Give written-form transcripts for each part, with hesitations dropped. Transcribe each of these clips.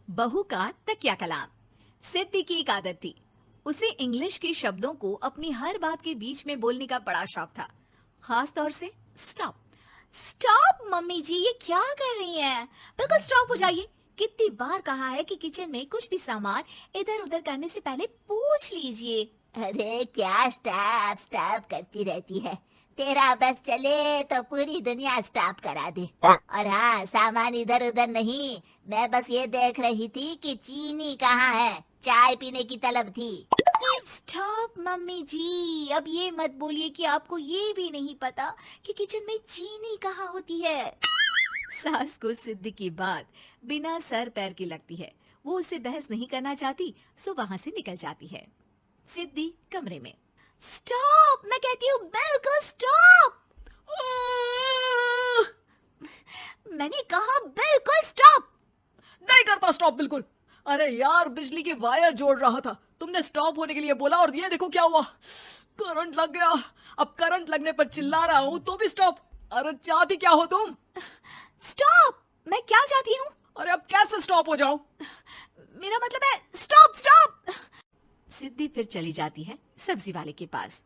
बहू का तकिया कलाम। सिद्धि की एक आदत थी। उसे इंग्लिश के शब्दों को अपनी हर बात के बीच में बोलने का बड़ा शौक था, खास तौर से स्टॉप। स्टॉप मम्मी जी, ये क्या कर रही हैं? बिल्कुल स्टॉप हो जाइए। कितनी बार कहा है कि किचन में कुछ भी सामान इधर उधर करने से पहले पूछ लीजिए। अरे क्या स्टॉप स्टॉप करती रहती है। तेरा बस चले तो पूरी दुनिया स्टॉप करा दे। और हाँ, सामान इधर उधर नहीं, मैं बस ये देख रही थी कि चीनी कहाँ है। चाय पीने की तलब थी। स्टॉप मम्मी जी, अब ये मत बोलिए कि आपको ये भी नहीं पता कि किचन में चीनी कहाँ होती है। सास को सिद्धि की बात बिना सर पैर की लगती है। वो उससे बहस नहीं करना चाहती, सो वहां से निकल जाती है। सिद्धि कमरे में। स्टॉप, मैं कहती हूँ बिल्कुल स्टॉप। मैंने कहा बिल्कुल स्टॉप। नहीं करता स्टॉप बिल्कुल। अरे यार, बिजली की वायर जोड़ रहा था, तुमने स्टॉप होने के लिए बोला और ये देखो क्या हुआ, करंट लग गया। अब करंट लगने पर चिल्ला रहा हूँ तो भी स्टॉप। अरे चाहती क्या हो तुम? स्टॉप, मैं क्या चाहती हूँ? अरे अब कैसे स्टॉप हो जाऊं? मेरा मतलब है स्टॉप स्टॉप। सिद्धि फिर चली जाती है सब्जी वाले के पास।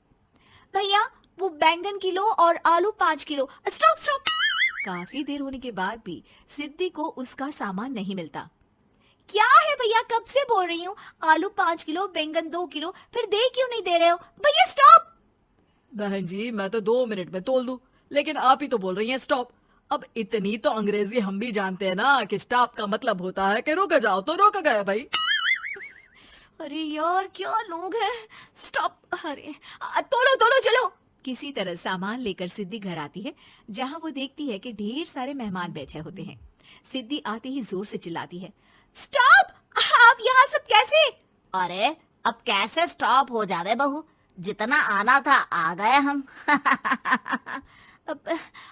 भैया, वो बैंगन किलो और आलू 5 किलो। Stop stop. काफी देर होने के बाद भी सिद्धि को उसका सामान नहीं मिलता। क्या है भैया, कब से बोल रही हूँ आलू 5 किलो, बैंगन 2 किलो, फिर दे क्यों नहीं दे रहे हो? भैया स्टॉप। बहन जी, मैं तो 2 मिनट में तोल दूं, लेकिन आप ही तो बोल रही हैं स्टॉप। अब इतनी तो अंग्रेजी हम भी जानते हैं ना कि स्टॉप का मतलब होता है कि रुक जाओ, तो रुक गए भाई। अरे यार, क्या लोग हैं। स्टॉप। अरे तोलो तोलो चलो। किसी तरह सामान लेकर सिद्धि घर आती है, जहाँ वो देखती है कि ढेर सारे मेहमान बैठे होते हैं। सिद्धि आते ही जोर से चिल्लाती है, स्टॉप! आप यहाँ सब कैसे? अरे अब कैसे स्टॉप हो जावे बहू, जितना आना था आ गए हम।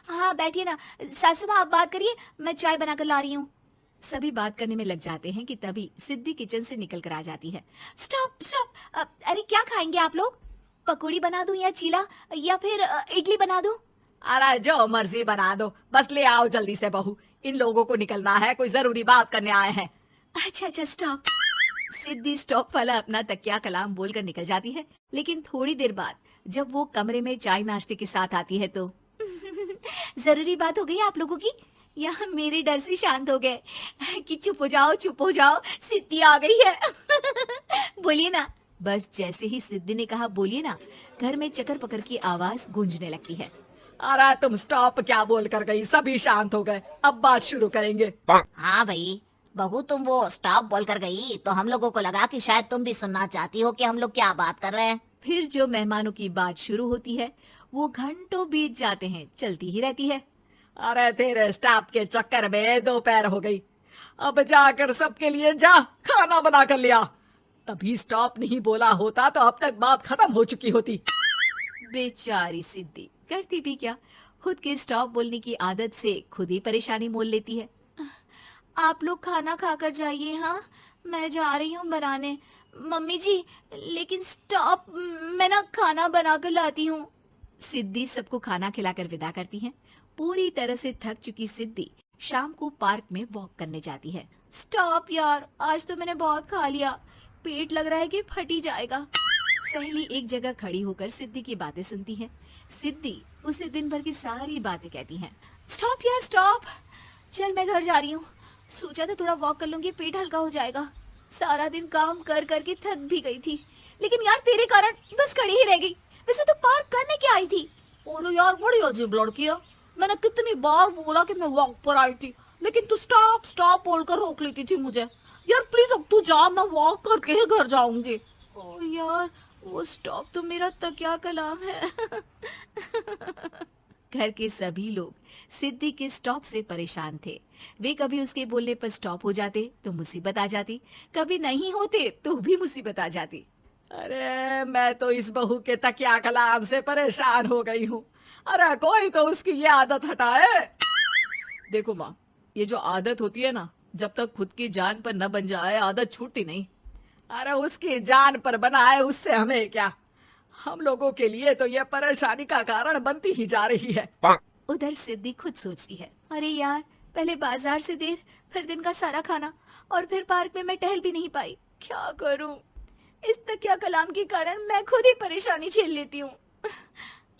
हाँ बैठिए ना। सासू माँ, आप बात करिए, मैं चाय बनाकर ला रही हूँ। सभी बात करने में लग जाते हैं कि तभी सिद्धि किचन से निकल कर आ जाती है। Stop stop. अरे क्या खाएंगे आप लोग? पकौड़ी बना दूं या चीला, या फिर इडली बना दूं? अरे जो मर्जी बना दो, बस ले आओ जल्दी से बहू, इन लोगों को निकलना है, कोई जरूरी बात करने आए हैं। अच्छा अच्छा स्टॉप। सिद्धि स्टॉप वाला अपना तकिया कलाम बोलकर निकल जाती है, लेकिन थोड़ी देर बाद जब वो कमरे में चाय नाश्ते के साथ आती है तो जरूरी बात हो गई आप लोगों की, या मेरे डर से शांत हो गए कि चुप हो जाओ, सिद्धि आ गई है। बोलिए ना। बस जैसे ही सिद्धि ने कहा बोलिए ना, घर में चकर पकर की आवाज गूंजने लगती है। अरे तुम स्टॉप क्या बोल कर गई, सभी शांत हो गए, अब बात शुरू करेंगे। हाँ भाई, बहू तुम वो स्टॉप बोल कर गई तो हम लोगों को लगा कि शायद तुम भी सुनना चाहती हो कि हम लोग क्या बात कर रहे हैं। फिर जो मेहमानों की बात शुरू होती है वो घंटों बीत जाते हैं, चलती ही रहती है। अरे तेरे स्टॉप के चक्कर में दोपहर हो गई, अब जाकर सबके लिए जा खाना बना कर लिया। तभी स्टॉप नहीं बोला होता तो अब तक बात खत्म हो चुकी होती। बेचारी सिद्धि करती भी क्या, खुद के स्टॉप बोलने की आदत से खुद ही परेशानी मोल लेती है। आप लोग खाना खाकर जाइए, हाँ मैं जा रही हूँ बनाने। मम्मी जी, लेकिन स्टॉप, मैं ना खाना बनाकर लाती हूँ। सिद्धि सबको खाना खिलाकर विदा करती है। पूरी तरह से थक चुकी सिद्धि शाम को पार्क में वॉक करने जाती है। स्टॉप यार, आज तो मैंने बहुत खा लिया, पेट लग रहा है कि फट ही जाएगा। सहेली एक जगह खड़ी होकर सिद्धि की बातें सुनती है। सिद्धि उसे दिन भर की सारी बातें कहती है। स्टॉप यार स्टॉप, चल मैं घर जा रही हूँ। सोचा था थोड़ा वॉक कर लूंगी, पेट हल्का हो जाएगा। सारा दिन काम कर करके थक भी गई थी, लेकिन यार तेरे कारण बस खड़ी ही रह गई। वैसे तो पार्क करने क्या आई थी? और यार बड़ी अजीब लड़की है, मैंने कितनी बार बोला कि मैं वॉक पर आई थी, लेकिन तू स्टॉप स्टॉप बोलकर रोक लेती थी मुझे। यार प्लीज अब तू जा, मैं वॉक करके ही घर जाऊंगी। ओ यार, वो स्टॉप तो मेरा तकिया कलाम है। घर के सभी लोग सिद्धि के स्टॉप से परेशान थे। वे कभी उसके बोलने पर स्टॉप हो जाते तो मुसीबत आ जाती, कभी नहीं होते तो भी मुसीबत आ जाती। अरे मैं तो इस बहू के तकिया कलाम से परेशान हो गई हूँ। अरे कोई तो उसकी ये आदत हटाए। देखो माँ, ये जो आदत होती है ना, जब तक खुद की जान पर न बन जाए आदत छूटती नहीं। अरे उसकी जान पर बनाए उससे हमें क्या, हम लोगों के लिए तो ये परेशानी का कारण बनती ही जा रही है। उधर सिद्धि खुद सोचती है, अरे यार पहले बाजार से देर, फिर दिन का सारा खाना, और फिर पार्क में मैं टहल भी नहीं पाई। क्या करूं? इस तकिया कलाम के कारण मैं खुद ही परेशानी झेल लेती हूँ।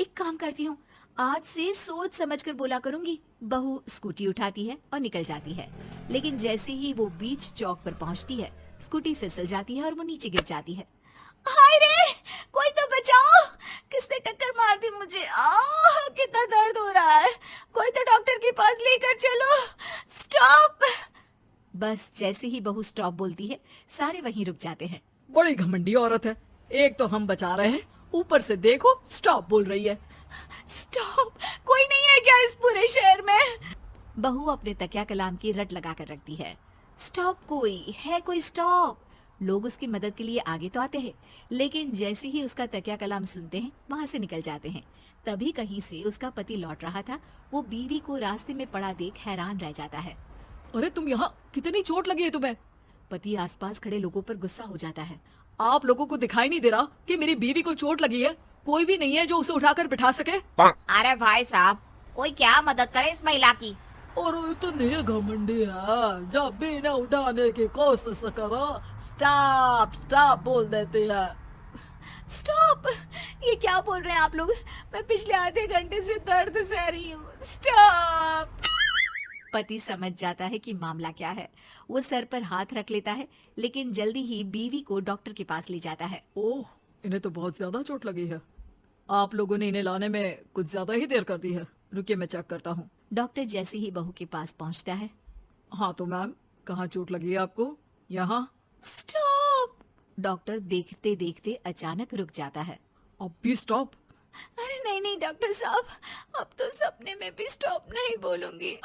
एक काम करती हूँ, आज से सोच समझ कर बोला करूंगी। बहू स्कूटी उठाती है और निकल जाती है, लेकिन जैसे ही वो बीच चौक पर पहुंचती है, स्कूटी फिसल जाती है और वो नीचे गिर जाती है। हाय रे, कोई तो बचाओ! किसने टक्कर मार दी मुझे? कितना दर्द हो रहा है! कोई तो डॉक्टर के पास लेकर चलो। स्टॉप! बस जैसे ही बहू स्टॉप बोलती है, सारे वहीं रुक जाते हैं। बड़ी घमंडी औरत है, एक तो हम बचा रहे हैं, ऊपर से देखो स्टॉप बोल रही है। स्टॉप! कोई नहीं है क्या इस पूरे शहर में? बहू अपने तकिया कलाम की रट लगा कर रखती है। स्टॉप! कोई है? कोई स्टॉप! लोग उसकी मदद के लिए आगे तो आते हैं, लेकिन जैसे ही उसका तकिया कलाम सुनते हैं, वहां से निकल जाते हैं। तभी कहीं से उसका पति लौट रहा था। वो बीवी को रास्ते में पड़ा देख हैरान रह जाता है। अरे तुम यहाँ, कितनी चोट लगी है तुम्हें? पति आसपास खड़े लोगों पर गुस्सा हो जाता है। आप लोगों को दिखाई नहीं दे रहा कि मेरी बीवी को चोट लगी है? कोई भी नहीं है जो उसे उठाकर बिठा सके? अरे भाई साहब, कोई क्या मदद करे इस महिला की? और इतनी घमंडी है, जब भी न उठाने की कोशिश करो स्टॉप स्टॉप बोल देती है। स्टॉप! ये क्या बोल रहे हैं आप लोग? मैं पिछले आधे घंटे से दर्द सह रही हूँ। स्टॉप! पति समझ जाता है कि मामला क्या है। वो सर पर हाथ रख लेता है, लेकिन जल्दी ही बीवी को डॉक्टर के पास ले जाता है। ओह, इन्हें तो बहुत ज्यादा चोट लगी है। आप लोगों ने इन्हें लाने में कुछ ज्यादा ही देर कर दी है। रुकिए, मैं चेक करता हूँ। डॉक्टर जैसे ही बहू के पास पहुंचता है। हाँ तो मैम, कहाँ चोट लगी है आपको? यहाँ? स्टॉप! डॉक्टर देखते देखते अचानक रुक जाता है। अब भी स्टॉप? अरे नहीं नहीं डॉक्टर साहब, अब तो सपने में भी स्टॉप नहीं बोलूंगी।